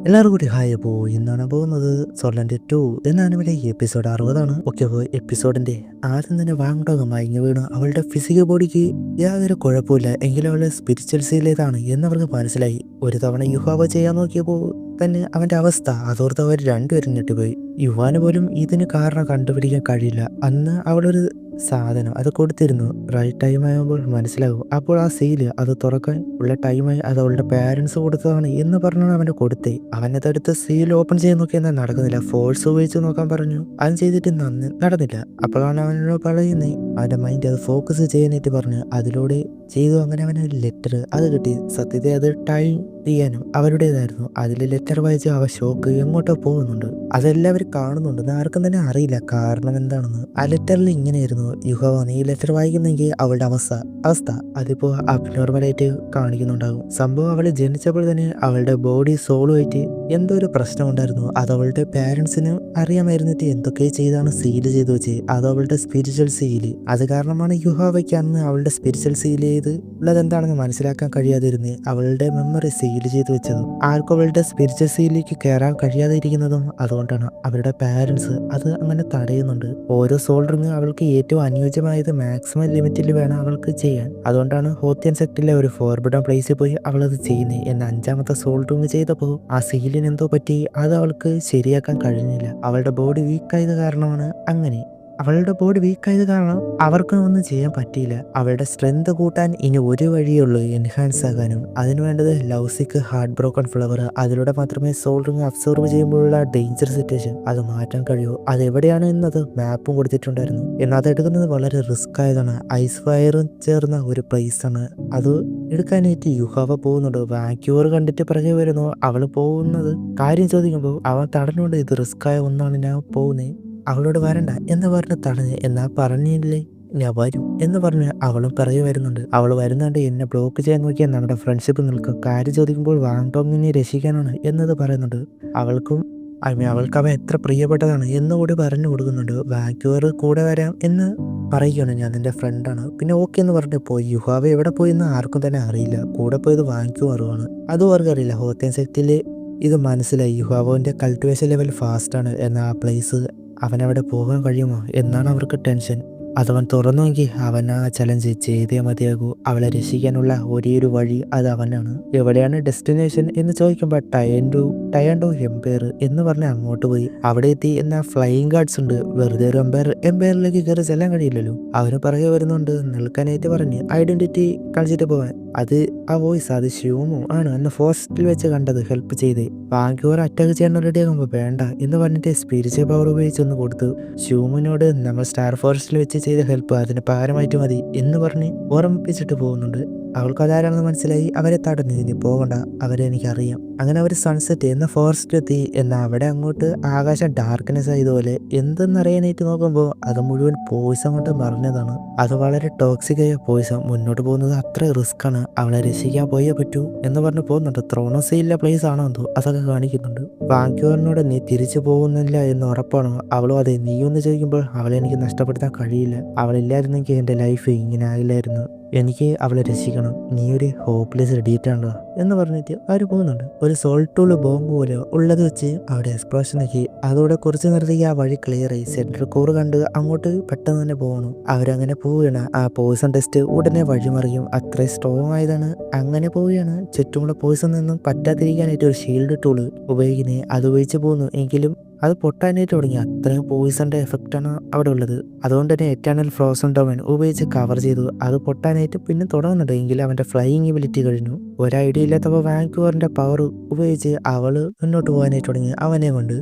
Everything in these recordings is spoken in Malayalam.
എല്ലാവരും കൂടി ഹായ്. അപ്പോൾ ഇന്നാണ് പോകുന്നത് സോളൻ്റെ 2 എന്നാണ് ഇവിടെ എപ്പിസോഡ് 60. ഓക്കെ, അപ്പോൾ എപ്പിസോഡിന്റെ ആദ്യം തന്നെ വാങ്ങടോ മയങ്ങി വീണ് അവളുടെ ഫിസിക്കൽ ബോഡിക്ക് യാതൊരു കുഴപ്പമില്ല, എങ്കിലും അവളുടെ സ്പിരിച്വൽ സീലേതാണ് എന്നവർക്ക് മനസ്സിലായി. ഒരു തവണ യുഹാവ ചെയ്യാൻ നോക്കിയപ്പോൾ തന്നെ അവന്റെ അവസ്ഥ അതോർത്ത് അവർ രണ്ടുപേരും ഞെട്ടിപ്പോയി. യുവാന് പോലും ഇതിന് കാരണം കണ്ടുപിടിക്കാൻ കഴിയില്ല. അന്ന് അവളൊരു സാധനം അത് കൊടുത്തിരുന്നു. റൈറ്റ് ടൈം ആകുമ്പോൾ മനസ്സിലാകും. അപ്പോൾ ആ സീല് അത് തുറക്കാൻ ഉള്ള ടൈമായി അത് അവളുടെ പാരൻസ് കൊടുത്തതാണ് എന്ന് പറഞ്ഞാണ് അവൻ്റെ കൊടുത്തേ. അവനതെടുത്ത് സീൽ ഓപ്പൺ ചെയ്യാൻ നോക്കിയെന്നാൽ നടക്കുന്നില്ല. ഫോഴ്സ് ഉപയോഗിച്ച് നോക്കാൻ പറഞ്ഞു, അത് ചെയ്തിട്ട് നടന്നില്ല. അപ്പോഴാണ് അവനോട് പറയുന്നത് അവൻ്റെ മൈൻഡ് അത് ഫോക്കസ് ചെയ്യാനായിട്ട് പറഞ്ഞു. അതിലൂടെ ചെയ്തു. അങ്ങനെ അവനൊരു ലെറ്റർ അത് കിട്ടി. സത്യത്തെ അത് ടൈം ചെയ്യാനും അവരുടേതായിരുന്നു. അതിൽ ലെറ്റർ വായിച്ച് അവ ഷോക്ക് എങ്ങോട്ടോ പോകുന്നുണ്ട്. അതെല്ലാവരും കാണുന്നുണ്ടെന്ന് ആർക്കും തന്നെ അറിയില്ല കാരണം എന്താണെന്ന്. ആ ലെറ്ററിൽ ഇങ്ങനെയായിരുന്നു, യുഹവ നീ ലെറ്റർ വായിക്കുന്നെങ്കിൽ അവളുടെ അവസ്ഥ അതിപ്പോ അബ്നോർമലായിട്ട് കാണിക്കുന്നുണ്ടാകും. സംഭവം അവള് ജനിച്ചപ്പോൾ തന്നെ അവളുടെ ബോഡി സോളുമായിട്ട് എന്തോ ഒരു പ്രശ്നം ഉണ്ടായിരുന്നു. അത് അവളുടെ പാരൻസിന് അറിയാമായിരുന്നിട്ട് എന്തൊക്കെ ചെയ്താണ് സീല് ചെയ്തു വെച്ച്. അത് അവളുടെ സ്പിരിച്വൽ സീല്. അത് കാരണമാണ് യുഹാവയ്ക്ക് അന്ന് അവളുടെ സ്പിരിച്വൽ സീൽ ചെയ്ത് ഉള്ളത് എന്താണെന്ന് മനസ്സിലാക്കാൻ കഴിയാതിരുന്നത്. അവളുടെ മെമ്മറി സീൽ ചെയ്ത് വെച്ചതും ആർക്കും അവളുടെ സ്പിരിച്വൽ സീലിലേക്ക് കയറാൻ കഴിയാതെ ഇരിക്കുന്നതും അതുകൊണ്ടാണ്. അവരുടെ പാരൻസ് അത് അങ്ങനെ തടയുന്നുണ്ട്. ഓരോ സോൾ റിങ് അവൾക്ക് ഏറ്റവും അനുയോജ്യമായത് മാക്സിമം ലിമിറ്റിൽ വേണം അവൾക്ക് ചെയ്യാൻ. അതുകൊണ്ടാണ് ഹോത്തിയൻ സെക്ടിലെ ഒരു ഫോർബിഡൻ പ്ലേസിൽ പോയി അവൾ അത് ചെയ്യുന്നത്. എന്നാൽ അഞ്ചാമത്തെ സോൾ റിങ് ചെയ്തപ്പോൾ ആ സീലിന് എന്തോ പറ്റി, അത് അവൾക്ക് ശരിയാക്കാൻ കഴിഞ്ഞില്ല. അവളുടെ ബോഡി വീക്കായത് കാരണമാണ് അങ്ങനെ. അവളുടെ ബോഡി വീക്കായത് കാരണം അവർക്ക് ഒന്നും ചെയ്യാൻ പറ്റിയില്ല. അവളുടെ സ്ട്രെങ്ത് കൂട്ടാൻ ഇനി ഒരു വഴിയുള്ളൂ, എൻഹാൻസ് ആകാനും. അതിന് വേണ്ടത് ലൗസിക്ക് ഹാർട്ട് ബ്രോക്കൺ ഫ്ലവർ. അതിലൂടെ മാത്രമേ സോൾ റിങ് അബ്സോർവ് ചെയ്യുമ്പോഴുള്ള ഡേഞ്ചർ സിറ്റുവേഷൻ അത് മാറ്റാൻ കഴിയൂ. അതെവിടെയാണ് എന്നത് മാപ്പും കൊടുത്തിട്ടുണ്ടായിരുന്നു. എന്നാൽ അത് എടുക്കുന്നത് വളരെ റിസ്ക് ആയതാണ്. ഐസ് ഫയറും ചേർന്ന ഒരു പ്ലേസ് ആണ്. അത് എടുക്കാനായിട്ട് യുഹാവ പോകുന്നുണ്ട്. വാക്യൂർ കണ്ടിട്ട് പിറകെ വരുന്നു. അവൾ പോകുന്നത് കാര്യം ചോദിക്കുമ്പോൾ അവൻ തടഞ്ഞുകൊണ്ട് ഇത് റിസ്ക് ആയ ഒന്നാണ് ഞാൻ പോകുന്നത്, അവളോട് വരണ്ട എന്ന് പറഞ്ഞ് തടഞ്ഞ്. എന്നാ പറഞ്ഞില്ലേ ഞാൻ വരും എന്ന് പറഞ്ഞ് അവളും പിറകെ വരുന്നുണ്ട്. അവൾ വരുന്നുണ്ട്. എന്നെ ബ്ലോക്ക് ചെയ്യാൻ നോക്കിയാൽ നമ്മുടെ ഫ്രണ്ട്ഷിപ്പ് നിൽക്കും. കാര്യം ചോദിക്കുമ്പോൾ വാങ്ടോങ്ങിനെ രക്ഷിക്കാനാണ് എന്നത് പറയുന്നുണ്ട്. അവൾക്കും അവൾക്ക് അവൻ എത്ര പ്രിയപ്പെട്ടതാണ് എന്നുകൂടി പറഞ്ഞു കൊടുക്കുന്നുണ്ട്. വാക്യൂർ കൂടെ വരാം എന്ന് പറയുകയാണ്, ഞാൻ നിന്റെ ഫ്രണ്ടാണ്. പിന്നെ ഓക്കെ എന്ന് പറഞ്ഞിട്ട് പോയി. യുഹാവ എവിടെ പോയി എന്ന് ആർക്കും തന്നെ അറിയില്ല. കൂടെ പോയത് വാക്യൂറുമാണ്. അതും അവർക്ക് അറിയില്ല. ഹോത്തേൻ സെക്റ്റിൽ ഇത് മനസ്സിലായി. യുഹാവോന്റെ കൾട്ടിവേഷൻ ലെവൽ ഫാസ്റ്റാണ്. എന്നാൽ ആ പ്ലേസ് അവനവിടെ പോകാൻ കഴിയുമോ എന്നാണ് അവർക്ക് ടെൻഷൻ. അതവൻ തുറന്നുവെങ്കിൽ അവൻ ആ ചലഞ്ച് ചെയ്തേ മതിയാകൂ. അവളെ രക്ഷിക്കാനുള്ള ഒരേയൊരു വഴി അത് അവനാണ്. എവിടെയാണ് ഡെസ്റ്റിനേഷൻ എന്ന് ചോദിക്കുമ്പോൾ ടയൻഡോ എംപയർ എന്ന് പറഞ്ഞ് അങ്ങോട്ട് പോയി. അവിടെ എത്തി. എന്നാൽ ഫ്ലൈയിങ് ഗാർഡ്സ് ഉണ്ട്. വെറുതെ ഒരു എംപയറിലേക്ക് കയറി ചെല്ലാൻ കഴിയില്ലല്ലോ. അവന് പിറകെ വരുന്നുണ്ട്. നിൽക്കാനായിട്ട് പറഞ്ഞ് ഐഡന്റിറ്റി കളിച്ചിട്ട് പോവാൻ. അത് ആ വോയിസ് അത് ഷ്യൂമോ ആണ് അന്ന് ഫോറസ്റ്റിൽ വെച്ച് കണ്ടത്. ഹെൽപ്പ് ചെയ്ത് വാങ്കൂർ അറ്റാക്ക് ചെയ്യാൻ റെഡി ആകുമ്പോൾ വേണ്ട എന്ന് പറഞ്ഞിട്ട് സ്പിരിച്വൽ പവർ ഉപയോഗിച്ച് ഒന്ന് കൊടുത്തു. ഷ്യൂമിനോട് നമ്മൾ സ്റ്റാർ ഫോറസ്റ്റിൽ വെച്ച് ചെയ്ത ഹെൽപ്പ് അതിന് പകരമായിട്ട് മതി എന്ന് പറഞ്ഞ് ഓർമ്മിപ്പിച്ചിട്ട് പോകുന്നുണ്ട്. അവൾക്ക് അതാരാണെന്ന് മനസ്സിലായി. അവരെ തടഞ്ഞു. ഇനി പോകണ്ട, അവരെ എനിക്കറിയാം. അങ്ങനെ അവർ സൺസെറ്റ് എന്ന ഫോറസ്റ്റിലെത്തി. എന്നാൽ അവിടെ അങ്ങോട്ട് ആകാശം ഡാർക്ക്നെസ് ആയതുപോലെ എന്തെന്നറിയാനായിട്ട് നോക്കുമ്പോൾ അത് മുഴുവൻ പോയിസം കൊണ്ട് മറിഞ്ഞതാണ്. അത് വളരെ ടോക്സിക് ആയ പോയിസം. മുന്നോട്ട് പോകുന്നത് അത്ര റിസ്ക് ആണ്. അവളെ രക്ഷിക്കാൻ പോയേ പറ്റൂ എന്ന് പറഞ്ഞ് പോകുന്നുണ്ട്. ത്രോണോസിലെ പ്ലേസ് ആണോ എന്തോ അതൊക്കെ കാണിക്കുന്നുണ്ട്. വാങ്ക്യൂറിനോട് നീ തിരിച്ചു പോകുന്നില്ല എന്ന് ഉറപ്പാണോ? അവളും അതെ. നീ ഒന്ന് ചോദിക്കുമ്പോൾ അവളെ എനിക്ക് നഷ്ടപ്പെടുത്താൻ കഴിയില്ല. അവളില്ലായിരുന്നെങ്കിൽ എൻ്റെ ലൈഫ് ഇങ്ങനെ ആയില്ലായിരുന്നു. എനിക്ക് അവളെ രക്ഷിക്കണം. നീ ഒരു ഹോപ്പ്ലെസ് ഇഡിയറ്റാണല്ലോ എന്ന് പറഞ്ഞിട്ട് അവർ പോകുന്നുണ്ട്. ഒരു സോൾട്ടുള്ള ബോംബ് പോലെ ഉള്ളത് വെച്ച് അവിടെ എക്സ്പ്ലോഷൻ ആക്കി. അതോടെ കുറച്ച് നേരത്തേക്ക് ആ വഴി ക്ലിയർ ആയി. സെൻട്രൽ കോർ കണ്ട് അങ്ങോട്ട് പെട്ടെന്ന് തന്നെ പോകണം. അവരങ്ങനെ പോവുകയാണ്. ആ പോയിസൺ ടെസ്റ്റ് ഉടനെ വഴിമറിയും. അത്ര സ്ട്രോങ് ആയതാണ്. അങ്ങനെ പോവുകയാണ്. ചുറ്റുമുള്ള പോയിസൺ നിന്നും പറ്റാതിരിക്കാനായിട്ട് ഒരു ഷീൽഡ് ടൂള് ഉപയോഗിക്കുന്നത്. അത് ഉപയോഗിച്ച് പോകുന്നു. എങ്കിലും അത് പൊട്ടാനായിട്ട് തുടങ്ങി. അത്രയും പോയിസന്റെ എഫക്റ്റാണ് അവിടെ ഉള്ളത്. അതുകൊണ്ട് തന്നെ എറ്റേണൽ ഫ്രോസൺ ഡൊമൈൻ ഉപയോഗിച്ച് കവർ ചെയ്തു. അത് പൊട്ടാനായിട്ട് പിന്നെ തുടങ്ങുന്നുണ്ട്. എങ്കിലും അവന്റെ ഫ്ലൈയിങ് എബിലിറ്റി കഴിഞ്ഞു. ഒരു ഐഡിയ ഇല്ലാത്തപ്പോൾ വാങ്കൂവറിന്റെ പവർ ഉപയോഗിച്ച് അവള് മുന്നോട്ട് പോകാനായിട്ട് തുടങ്ങി അവനെ കൊണ്ട്.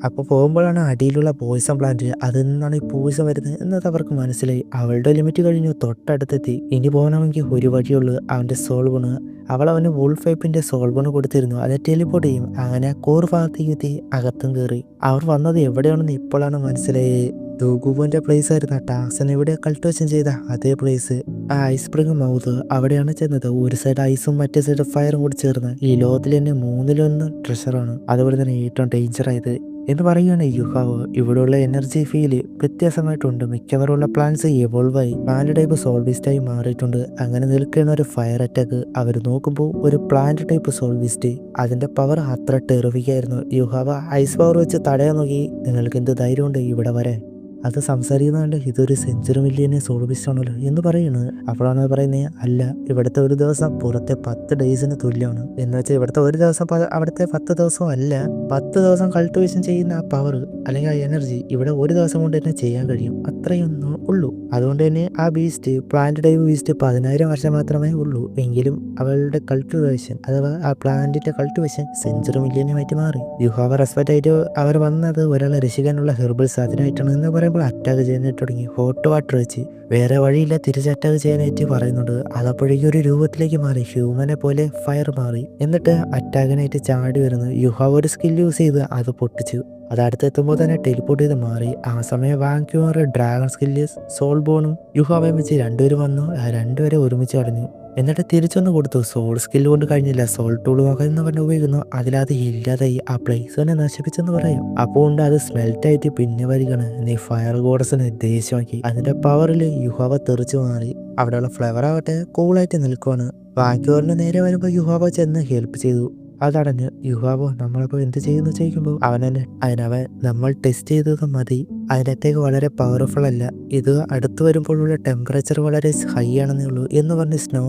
അപ്പോൾ പോകുമ്പോഴാണ് അടിയിലുള്ള പോയിസൺ പ്ലാന്റ് അതിൽ നിന്നാണ് ഈ പോയിസൺ വരുന്നത് എന്നത് അവർക്ക് മനസ്സിലായി. അവളുടെ ലിമിറ്റ് കഴിഞ്ഞു. തൊട്ടടുത്തെത്തി. ഇനി പോകണമെങ്കിൽ ഒരു വഴിയുള്ളൂ, അവന്റെ സോൾബണ്. അവന് വോൾഫ് വൈപ്പിന്റെ സോൾബണ് കൊടുത്തിരുന്നു. അത് ടെലിപ്പോർട്ട് ചെയ്യും. അങ്ങനെ കോർ ഭാഗത്തേക്ക് എത്തി. അകത്തും കയറി. അവർ വന്നത് എവിടെയാണെന്ന് ഇപ്പോഴാണ് മനസ്സിലായത്. ദൂഗുബോന്റെ പ്ലേസ് ആയിരുന്നു. ടാക്സൻ ഇവിടെ കൾട്ടിവേഷൻ ചെയ്ത അതേ പ്ലേസ്. ആ ഐസ് സ്പ്രിങ് മൗത്ത് അവിടെയാണ് ചെന്നത്. ഒരു സൈഡ് ഐസും മറ്റേ സൈഡ് ഫയറും കൂടി ചേർന്ന് ഈ ലോകത്തിൽ തന്നെ 3-1 ട്രഷറാണ്. അതുപോലെ തന്നെ ഏറ്റവും ഡേഞ്ചർ ആയത് എന്ന് പറയുകയാണ് യുഹാവ്. ഇവിടെയുള്ള എനർജി ഫീല് വ്യത്യാസമായിട്ടുണ്ട്. മിക്കവാറുള്ള പ്ലാൻസ് എവോൾവ് ആയി പ്ലാന്റ് ടൈപ്പ് സോൾവിസ്റ്റായി മാറിയിട്ടുണ്ട്. അങ്ങനെ നിൽക്കുന്ന ഒരു ഫയർ അറ്റാക്ക് അവർ നോക്കുമ്പോൾ ഒരു പ്ലാന്റ് ടൈപ്പ് സോൾവിസ്റ്റ്. അതിന്റെ പവർ അത്ര ടെറിഫിക്കായിരുന്നു. യുഹാവ് ഐസ് പവർ വെച്ച് തടയാൻ നോക്കി. നിങ്ങൾക്ക് എന്ത് ധൈര്യമുണ്ട് ഇവിടെ വരാൻ? അത് സംസാരിക്കുന്നുണ്ട്. ഇതൊരു സെഞ്ചുറി മില്യനെ സോൾവിസ്റ്റ് ആണല്ലോ എന്ന് പറയുന്നത്. അപ്പോഴാണ് പറയുന്നത്, അല്ല, ഇവിടുത്തെ ഒരു ദിവസം പുറത്തെ 10 ഡേയ്സിന് തുല്യമാണ്. എന്ന് വെച്ചാൽ ഇവിടുത്തെ ഒരു ദിവസം അവിടുത്തെ 10 ദിവസവും അല്ല. 10 ദിവസം കൾട്ടിവേഷൻ ചെയ്യുന്ന ആ പവർ അല്ലെങ്കിൽ ആ എനർജി ഇവിടെ ഒരു ദിവസം കൊണ്ട് തന്നെ ചെയ്യാൻ കഴിയും. അത്രയൊന്നും ഉള്ളൂ. അതുകൊണ്ട് തന്നെ ആ ബീസ്റ്റ്, പ്ലാന്റ് ടൈപ്പ് ബീസ്റ്റ് 10,000 വർഷം മാത്രമേ ഉള്ളൂ. എങ്കിലും അവളുടെ കൾട്ടിവേഷൻ അഥവാ ആ പ്ലാന്റിന്റെ കൾട്ടിവേഷൻ സെഞ്ചുറി മില്യനുമായിട്ട് മാറി. യുഹാവ റെസ്പെക്റ്റ് ആയിട്ട് അവർ വന്നത് ഒരാളെ രക്ഷിക്കാനുള്ള ഹെർബൽസ് അതിനായിട്ടാണ് എന്ന് പറയുമ്പോൾ അറ്റാക്ക് ചെയ്യാനായിട്ട് തുടങ്ങി. ഹോട്ട് വാട്ടർ വെച്ച് വേറെ വഴിയില്ല, തിരിച്ച് അറ്റാക്ക് ചെയ്യാനായിട്ട് പറയുന്നുണ്ട്. അതപ്പോഴേക്കും ഒരു രൂപത്തിലേക്ക് മാറി, ഹ്യൂമനെ പോലെ ഫയർ മാറി. എന്നിട്ട് അറ്റാക്കിനായിട്ട് ചാടി വരുന്നു. യുഹാവ് ഒരു സ്കിൽ യൂസ് ചെയ്ത് അത് പൊട്ടിച്ചു. അത് അടുത്തെത്തുമ്പോൾ തന്നെ ടെലിപ്പോർട്ട് ചെയ്ത് മാറി. ആ സമയം വാങ്ക്യൂർ ഡ്രാഗൺ സ്കില്ല് സോൾ ബോണും യുഹാവയും വെച്ച് രണ്ടുപേരും വന്നു. രണ്ടുപേരെ ഒരുമിച്ച് കളഞ്ഞു. എന്നിട്ട് തിരിച്ചൊന്ന് കൊടുത്തു. സോൾ സ്കില്ല് കൊണ്ട് കഴിഞ്ഞില്ല, സോൾ ടൂൾ എന്ന് പറഞ്ഞ് ഉപയോഗിക്കുന്നു. അതിലത് ഇല്ലാതായി, ആ പ്ലേസ് തന്നെ നശിപ്പിച്ചെന്ന് പറയും. അപ്പോൾ ഉണ്ട് അത് സ്മെൽറ്റായിട്ട് പിന്നെ വരികയാണ്. നീ ഫയർ ഗോഡസിനെ ദേഷ്യമാക്കി. അതിന്റെ പവറിൽ യുഹാവ തെറിച്ചു മാറി. അവിടെയുള്ള ഫ്ലവർ ആവട്ടെ കൂളായിട്ട് നിൽക്കുവാണ്. വാങ്ക്യൂറിന് നേരെ വരുമ്പോൾ യുഹാവ ചെന്ന് ഹെൽപ്പ് ചെയ്തു. അതടഞ്ഞ് യുഹാവോ നമ്മളിപ്പോൾ എന്ത് ചെയ്യുന്നു ചോദിക്കുമ്പോൾ അവൻ തന്നെ അതിനവൻ നമ്മൾ ടെസ്റ്റ് ചെയ്തത് മതി, അതിനകത്തേക്ക് വളരെ പവർഫുൾ അല്ല, ഇത് അടുത്ത് വരുമ്പോഴുള്ള ടെമ്പറേച്ചർ വളരെ ഹൈ ആണെന്നേ ഉള്ളൂ എന്ന് പറഞ്ഞ് സ്നോ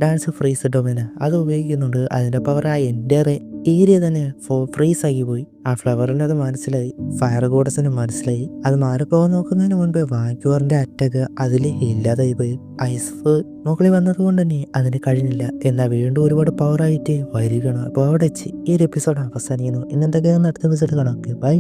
ഡാൻസ് ഫ്രീസ് ഡൊമിന അത് ഉപയോഗിക്കുന്നുണ്ട്. അതിന്റെ പവർ ആ എൻ്റെ ഏരിയ തന്നെ ഫ്രീസ് ആക്കി പോയി. ആ ഫ്ലവറിന് അത് മനസ്സിലായി, ഫയർ ഗോഡസിന് മനസ്സിലായി. അത് മാറിപ്പോകാൻ നോക്കുന്നതിന് മുൻപ് വാങ്ക്യൂറിന്റെ അറ്റാക്ക് അതിൽ ഇല്ലാതായി പോയി. ഐസ് മുകളിൽ വന്നത് കൊണ്ട് തന്നെ അതിന് കഴിഞ്ഞില്ല. എന്നാൽ വീണ്ടും ഒരുപാട് പവർ ആയിട്ട് വരികയാണ്. അപ്പോൾ അവിടെ വെച്ച് ഈ ഒരു എപ്പിസോഡ് അവസാനിക്കുന്നു. ഇന്നെന്തൊക്കെയാണെന്ന് അടുത്ത എപ്പിസോഡ് കാണാം. ബൈ.